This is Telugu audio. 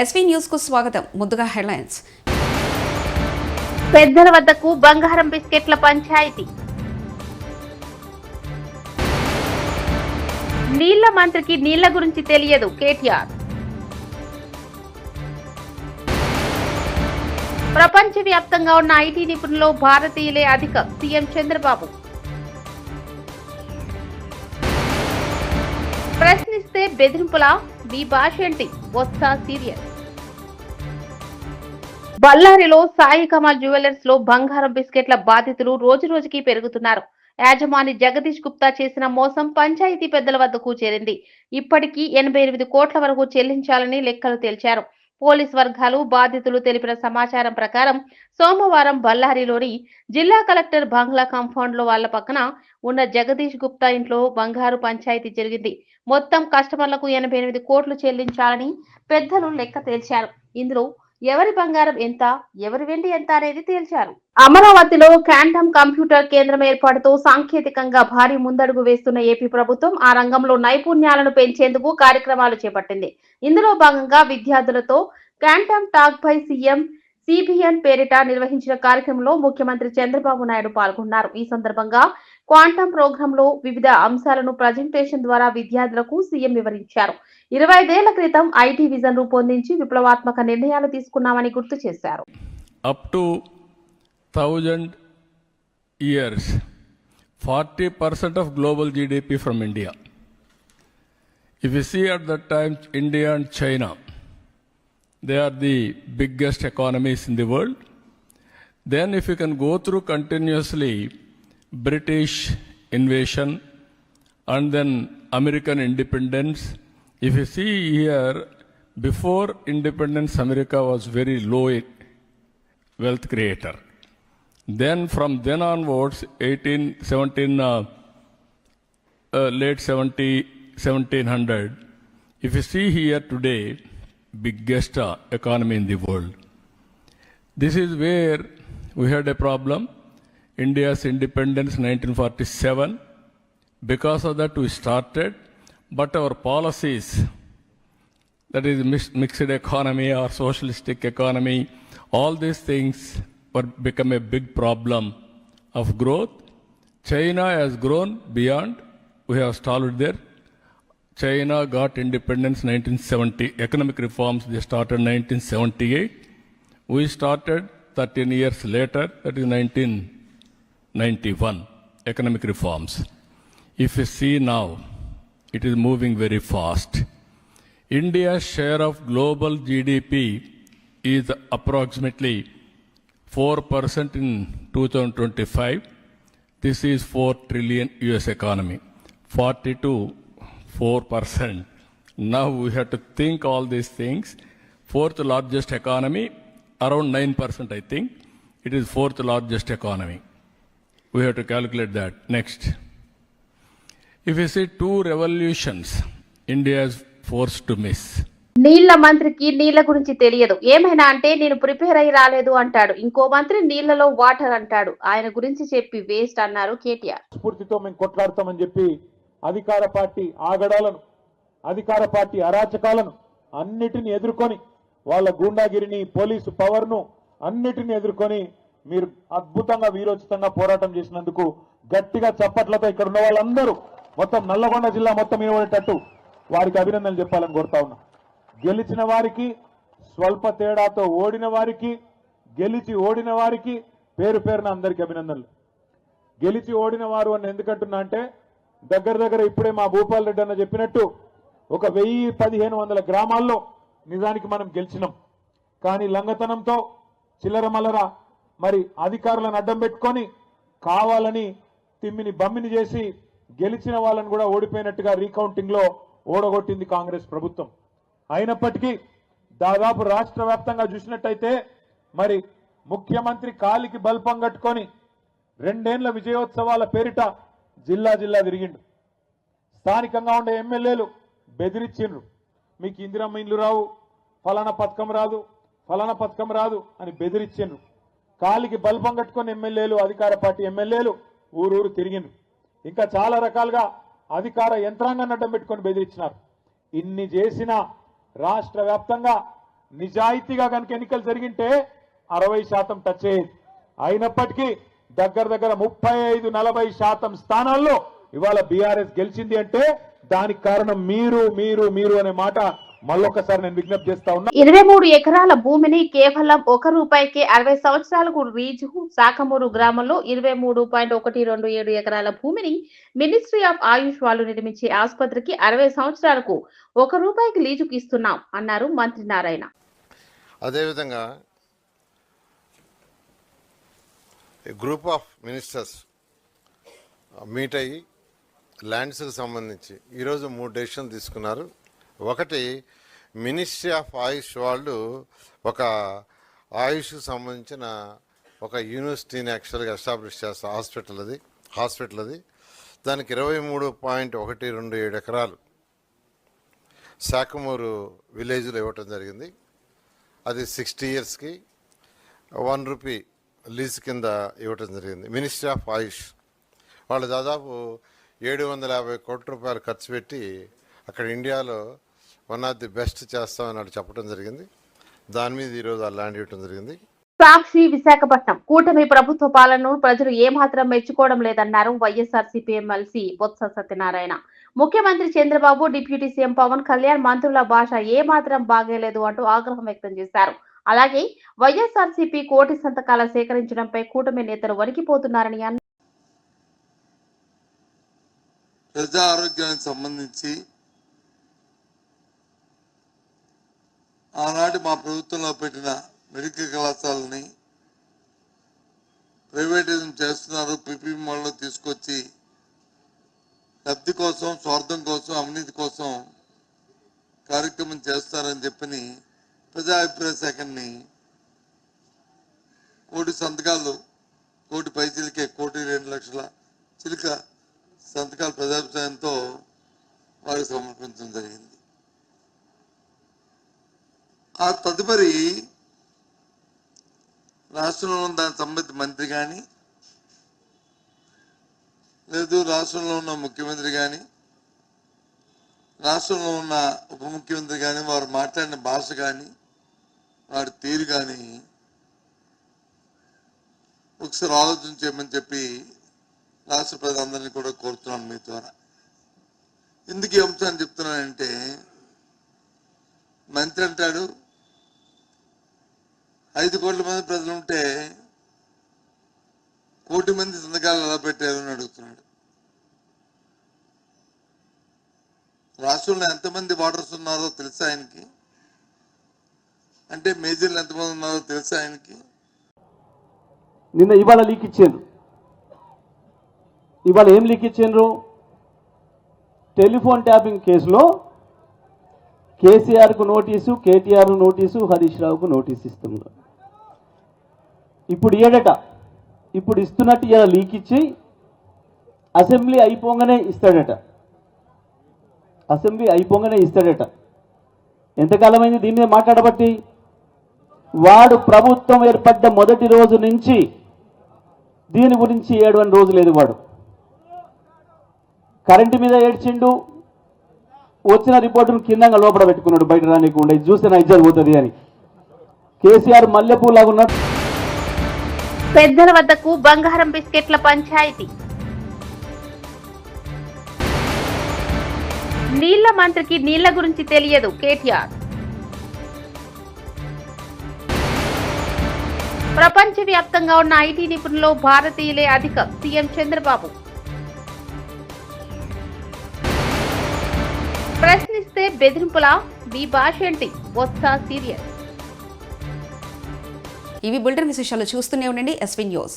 ఎస్వీ న్యూస్ కు స్వాగతం. ముందుగా హెడ్లైన్స్. పెద్దల వద్దకు బంగారం బిస్కెట్ల పంచాయతీ. నీళ్ల మంత్రికి నీళ్ల గురించి తెలియదు కేటీఆర్. ప్రపంచవ్యాప్తంగా ఉన్న ఐటీ నిపుణుల్లో భారతీయులే అధికం సీఎం చంద్రబాబు. ప్రశ్నిస్తే బెదిరింపులా? మీ భాష ఏంటి? బొత్స సీరియస్. బళ్ళారిలో సాయి కమాల్ జ్యువెలర్స్ లో బంగారం బిస్కెట్ల బాధితులు రోజు రోజుకి పెరుగుతున్నారు. యాజమాని జగదీష్ గుప్తా చేసిన మోసం పంచాయతీ పెద్దల వద్దకు చేరింది. ఇప్పటికీ 88 కోట్ల వరకు చెల్లించాలని లెక్కలు తేల్చారు. పోలీస్ వర్గాలు బాధితులు తెలిపిన సమాచారం ప్రకారం సోమవారం బళ్ళారిలోని జిల్లా కలెక్టర్ బంగ్లా కాంపౌండ్ లో వాళ్ల పక్కన ఉన్న జగదీష్ గుప్తా ఇంట్లో బంగారు పంచాయతీ జరిగింది. మొత్తం కస్టమర్లకు 88 కోట్లు చెల్లించాలని పెద్దలు లెక్క తేల్చారు. ఇందులో ఎవరి బంగారం ఎంత, ఎవరి వెండి ఎంత అనేది తేల్చారు. అమరావతిలో క్వాంటమ్ కంప్యూటర్ కేంద్రం ఏర్పాటుతో సాంకేతికంగా భారీ ముందడుగు వేస్తున్న ఏపీ ప్రభుత్వం ఆ రంగంలో నైపుణ్యాలను పెంచేందుకు కార్యక్రమాలు చేపట్టింది. ఇందులో భాగంగా విద్యార్థులతో quantum talk by CM CBN పేరిట నిర్వహించిన కార్యక్రమంలో ముఖ్యమంత్రి చంద్రబాబు నాయుడు పాల్గొన్నారు. ఈ సందర్భంగా క్వాంటమ్ ప్రోగ్రామ్ లో వివిధ అంశాలను ప్రజెంటేషన్ ద్వారా విద్యార్థులకు సీఎం వివరించారు. 25 ఏళ్ల క్రితం ఐటీ విజన్ రూపొందించి విప్లవాత్మక నిర్ణయాలు తీసుకున్నామని గుర్తు చేశారు. Up to 1000 years, 40% of global GDP from India. If you see at that time, India and China, they are the biggest economies in the world. Then if you can go through continuously British invasion and then American independence, if you see here, before independence, America was very low wealth creator. Then from then onwards, late 1700, if you see here today, biggest economy in the world. This is where we had a problem. India's independence 1947. Because of that we started, but our policies, that is mixed economy or socialistic economy, all these things were become a big problem of growth. China has grown beyond. We have stalled there. China got independence 1970. Economic reforms they started 1978. We started 13 years later, that is 1991, economic reforms. If you see now, it is moving very fast. India's share of global GDP is approximately 4% in 2025. This is 4 trillion US economy. 4%. Now we have to think all these things. Fourth largest economy, around 9% I think. It is fourth largest economy. We have to calculate that. Next. If you see 2 revolutions, India is forced to miss. నీళ్ల మంత్రికి నీళ్ల గురించి తెలియదు. ఏమైనా అంటే నేను ప్రిపేర్ అయి రాలేదు అంటాడు. ఇంకో మంత్రి నీళ్లలో వాటర్ అంటాడు. ఆయన గురించి చెప్పి వేస్ట్ అన్నారు కేటీఆర్. స్ఫూర్తితో మేము కొట్లాడతామని చెప్పి అధికార పార్టీ ఆగడాలను, అధికార పార్టీ అరాచకాలను అన్నిటిని ఎదుర్కొని, వాళ్ళ గూండాగిరిని, పోలీసు పవర్ను అన్నిటిని ఎదుర్కొని మీరు అద్భుతంగా వీరోచితంగా పోరాటం చేసినందుకు గట్టిగా చప్పట్లతో ఇక్కడ ఉన్న వాళ్ళందరూ మొత్తం నల్లగొండ జిల్లా మొత్తం వినబడేటట్టు వారికి అభినందనలు చెప్పాలని కోరుతా ఉన్నా. గెలిచిన వారికి, స్వల్ప తేడాతో ఓడిన వారికి, గెలిచి ఓడిన వారికి పేరు పేరున అందరికీ అభినందనలు. గెలిచి ఓడిన వారు అని ఎందుకంటున్నా అంటే, దగ్గర ఇప్పుడే మా భూపాల్ రెడ్డి అన్న చెప్పినట్టు ఒక 1000-1500 గ్రామాల్లో నిజానికి మనం గెలిచినాం. కానీ లంగతనంతో చిల్లర మల్లర మరి అధికారులను అడ్డం పెట్టుకొని కావాలని తిమ్మిని బమ్మిని చేసి గెలిచిన వాళ్ళని కూడా ఓడిపోయినట్టుగా రీకౌంటింగ్ లో ఓడగొట్టింది కాంగ్రెస్ ప్రభుత్వం. అయినప్పటికీ దాదాపు రాష్ట్ర వ్యాప్తంగా చూసినట్టయితే మరి ముఖ్యమంత్రి కాలికి బల్పం కట్టుకొని 2 ఏళ్ల విజయోత్సవాల పేరిట జిల్లా తిరిగిండు. స్థానికంగా ఉండే ఎమ్మెల్యేలు బెదిరించిండ్రు. మీకు ఇందిరమ్మ ఇండ్లు రావు, ఫలానా పథకం రాదు అని బెదిరించిండ్రు. కాలికి బల్పం కట్టుకొని ఎమ్మెల్యేలు, అధికార పార్టీ ఎమ్మెల్యేలు ఊరూరు తిరిగిండ్రు. ఇంకా చాలా రకాలుగా అధికార యంత్రాంగాన్ని అడ్డం పెట్టుకొని బెదిరించినారు. ఇన్ని చేసిన రాష్ట్ర వ్యాప్తంగా నిజాయితీగా కనుక ఎన్నికలు జరిగింటే 60% టచ్ అయ్యేది. అయినప్పటికీ దగ్గర 35-40% స్థానాల్లో ఇవాళ బీఆర్ఎస్ గెలిచింది అంటే దానికి కారణం మీరు అనే మాట మళ్ళొకసారి నేను విజ్ఞప్తి చేస్తా ఉన్నా. 23 ఎకరాల భూమిని కేవలం ₹1కే 60 సంవత్సరాలకు రీజు శాఖమూరు గ్రామంలో 23.127 ఎకరాల భూమిని మినిస్ట్రీ ఆఫ్ ఆయుష్ వాళ్ళు నిర్మించే ఆసుపత్రికి 60 సంవత్సరాలకు ₹1కి లీజుకు ఇస్తున్నాం అన్నారు మంత్రి నారాయణ. అదేవిధంగా గ్రూప్ ఆఫ్ మినిస్టర్స్ మీట్ అయ్యి ల్యాండ్స్కి సంబంధించి ఈరోజు 3 డెసిషన్లు తీసుకున్నారు. ఒకటి, మినిస్ట్రీ ఆఫ్ ఆయుష్ వాళ్ళు ఒక ఆయుష్కి సంబంధించిన ఒక యూనివర్సిటీని యాక్చువల్గా ఎస్టాబ్లిష్ చేస్తారు. హాస్పిటల్ అది దానికి 23.127 ఎకరాలు శాఖమూరు విలేజ్లో ఇవ్వటం జరిగింది. అది 60 ఇయర్స్కి ₹1 లీజ్ కింద ఇవ్వటం జరిగింది. మినిస్ట్రీ ఆఫ్ ఆయుష్ వాళ్ళు దాదాపు 750 కోట్ల రూపాయలు ఖర్చు పెట్టి అక్కడ ఇండియాలో వన్ ఆఫ్ ది బెస్ట్ చేస్తామని చెప్పడం జరిగింది. దాని మీద ఈరోజు ఆ ల్యాండ్ ఇవ్వడం జరిగింది. సాక్షి విశాఖపట్నం కూటమి ప్రభుత్వ పాలనను ప్రజలు ఏమాత్రం మెచ్చుకోవడం లేదన్నారు వైఎస్ఆర్సీపీ ఎమ్మెల్సీ బొత్స సత్యనారాయణ. ముఖ్యమంత్రి చంద్రబాబు, డిప్యూటీ సీఎం పవన్ కళ్యాణ్ మంత్రుల భాష ఏమాత్రం బాగేలేదు అంటూ ఆగ్రహం వ్యక్తం చేశారు. అలాగే వైఎస్ఆర్సీపీ కోటి సంతకాల సేకరించడంపై కూటమి నేతలు వణికిపోతున్నారని అన్నారు. ప్రజా ఆరోగ్యానికి సంబంధించి ఆనాటి మా ప్రభుత్వంలో పెట్టిన మెడికల్ కళాశాలని ప్రైవేటైజం చేస్తున్నారు. పీపీ మోడల్లో తీసుకొచ్చి లబ్ధి కోసం, స్వార్థం కోసం, అవినీతి కోసం కార్యక్రమం చేస్తారని చెప్పని ప్రజా అభిప్రాయ సేకరణని 1,00,00,000 సంతకాలు, 1,00,00,000 పైచీలకే 1,02,00,000 చిలుక సంతకాల ప్రజాభిప్రాయంతో వారికి సమర్పించడం జరిగింది. ఆ తదుపరి రాష్ట్రంలో ఉన్న దానికి సంబంధిత మంత్రి కానీ లేదు రాష్ట్రంలో ఉన్న ముఖ్యమంత్రి కానీ రాష్ట్రంలో ఉన్న ఉప ముఖ్యమంత్రి కానీ వారు మాట్లాడిన భాష కానీ వారి తీరు కానీ ఒకసారి ఆలోచన చేయమని చెప్పి రాష్ట్ర ప్రజలందరినీ కూడా కోరుతున్నాను మీ ద్వారా. ఎందుకు ఈ అంశాన్ని చెప్తున్నానంటే, మంత్రి అంటాడు 5 కోట్ల మంది ప్రజలు ఉంటే 1 కోటి మంది సంతకాలు ఎలా పెట్టారు అని అడుగుతున్నాడు. రాష్ట్రంలో ఎంతమంది ఓటర్స్ ఉన్నారో తెలుసా ఆయనకి? అంటే మేజర్లు ఎంతమంది ఉన్నారో తెలుసా ఆయనకి? ఇవాళ లీక్ ఇచ్చారు. ఇవాళ ఏం లీక్ ఇచ్చారు? టెలిఫోన్ ట్యాపింగ్ కేసులో కేసీఆర్కు నోటీసు, కేటీఆర్ నోటీసు, హరీష్ రావుకు నోటీసు ఇస్తున్నారు. ఇప్పుడు ఏడట, ఇప్పుడు ఇస్తున్నట్టు ఇలా లీక్ ఇచ్చి అసెంబ్లీ అయిపోగానే ఇస్తాడట. ఎంతకాలమైంది దీని మీద మాట్లాడబట్టి? వాడు ప్రభుత్వం ఏర్పడ్డ మొదటి రోజు నుంచి దీని గురించి ఏడవని రోజు లేదు. వాడు కరెంటు మీద ఏడ్చిండు, వచ్చిన రిపోర్టును కిందంగా లోపల పెట్టుకున్నాడు, బయట రానికుండా. ఇది చూస్తే నా ఇజ్జత్ పోతుంది అని. కేసీఆర్ మల్లెపూలాగా ఉన్నాడు. పెద్దల వద్దకు బంగారం బిస్కెట్ల పంచాయతీ. నీళ్ల మంత్రికి నీళ్ల గురించి తెలియదు కేటీఆర్. ప్రపంచవ్యాప్తంగా ఉన్న ఐటీ నిపుణులు భారతీయులే అధికం, సీఎం చంద్రబాబు. ప్రశ్నిస్తే బెదిరింపులా? మీ భాష ఏంటి? బొత్స సీరియస్. ఇవి బులెటిన్ విశేషాలు. చూస్తూనే ఉండండి ఎస్వీ న్యూస్.